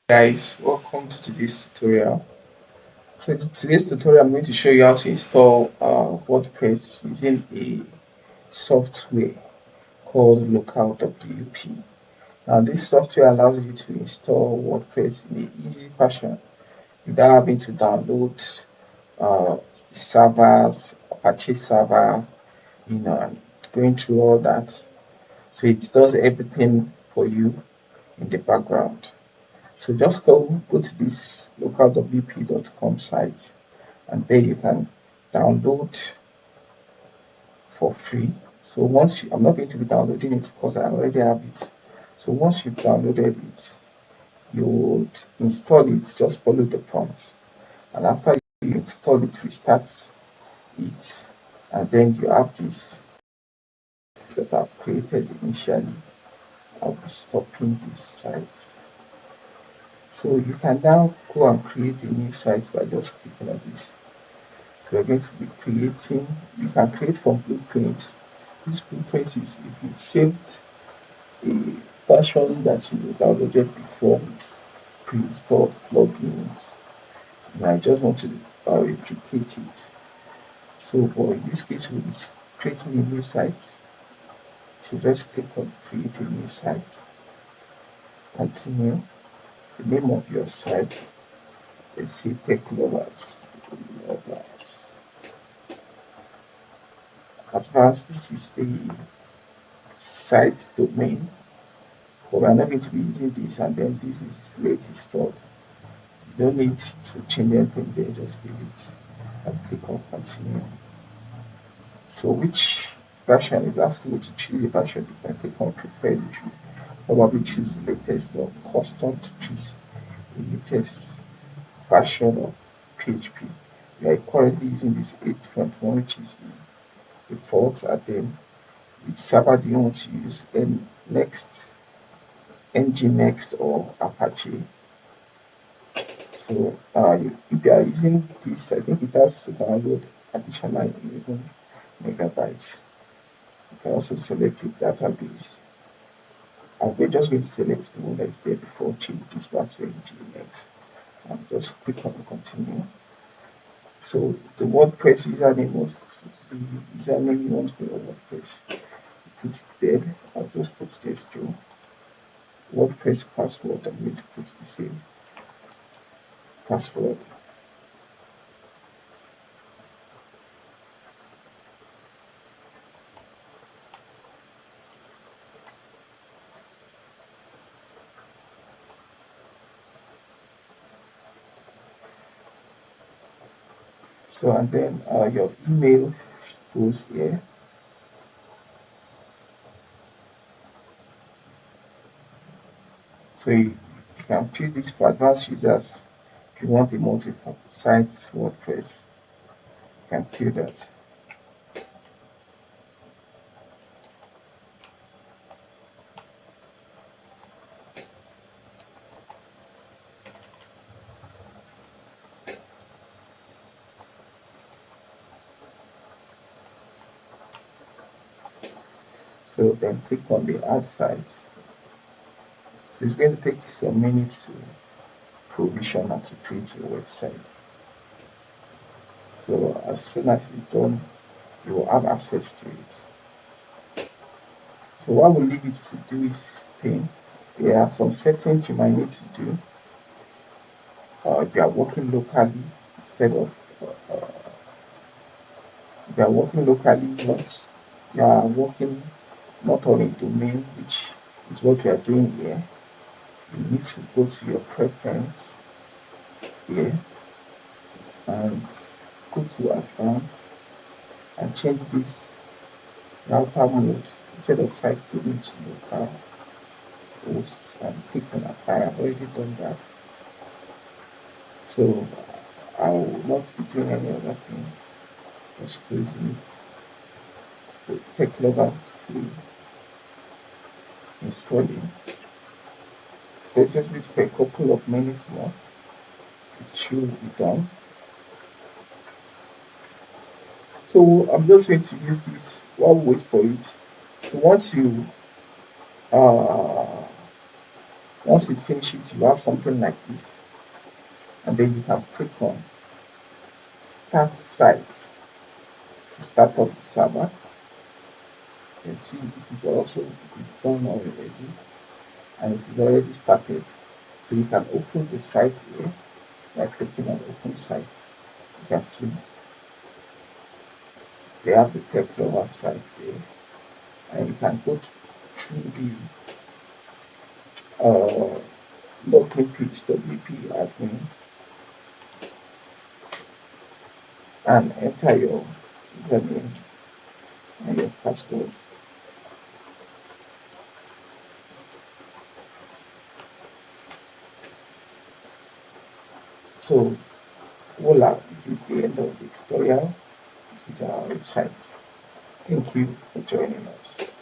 Guys, welcome to today's tutorial. So in today's tutorial, I'm going to show you how to install WordPress using a software called LocalWP. Now, this software allows you to install WordPress in an easy fashion without having to download the servers, Apache server, and going through all that. So it does everything for you in the background. So just go to this localwp.com site, and there you can download for free. So I'm not going to be downloading it because I already have it. So once you've downloaded it, you would install it. Just follow the prompt, and after you install it, restart it, and then you have this that I've created initially. I'll be stopping this site. So you can now go and create a new site by just clicking on this. So we're going to be creating, you can create from blueprints. This blueprint is if you saved a version that you downloaded before with pre-installed plugins, and I just want to replicate it. So but in this case, we'll be creating a new site. So just click on create a new site, continue. The name of your site, let's say Tech Lovers. Advanced, this is the site domain, but we're not going to be using this, and then this is where it is stored. You don't need to change anything there, just leave it and click on continue. So which version is asking you to choose a version? You can click on prefer, you should probably choose the latest, or custom to choose the latest version of PHP. We are currently using this 8.1, which is the default, and then which server do you want to use? And next, Nginx or Apache. So if you are using this, I think it has to download additional 11 megabytes. You can also select a database. And we're just going to select the one that is there before change this back to Nginx. And just click on continue. So the WordPress username was the username you want for your WordPress. You put it there. I'll just put this Joe. WordPress password. I'm going to put the same password. So and then your email goes here. So you can fill this for advanced users. If you want a multi-site WordPress, you can fill that. So then click on the add site. So it's going to take you some minutes to provision and to create your website. So as soon as it's done, you will have access to it. So what we leave it to do is thing. There are some settings you might need to do if you are working locally instead of if you are working locally, not you are working not on a domain, which is what we are doing here. You need to go to your preference here and go to advanced and change this router mode instead of site domain to local host, and click on apply. I've already done that. So I will not be doing any other thing. Just closing it. So take lovers to installing. So just wait for a couple of minutes more. It should be done. So I'm just going to use this while we wait for it. So uh Once it finishes, you have something like this, and then you can click on Start Site to start up the server. You can see it is done already, and it is already started. So you can open the site here by clicking on Open Site. You can see they have the tech lover site there, and you can go through the login page WP admin and enter your username and your password. So voila, this is the end of the tutorial. This is our website. Thank you for joining us.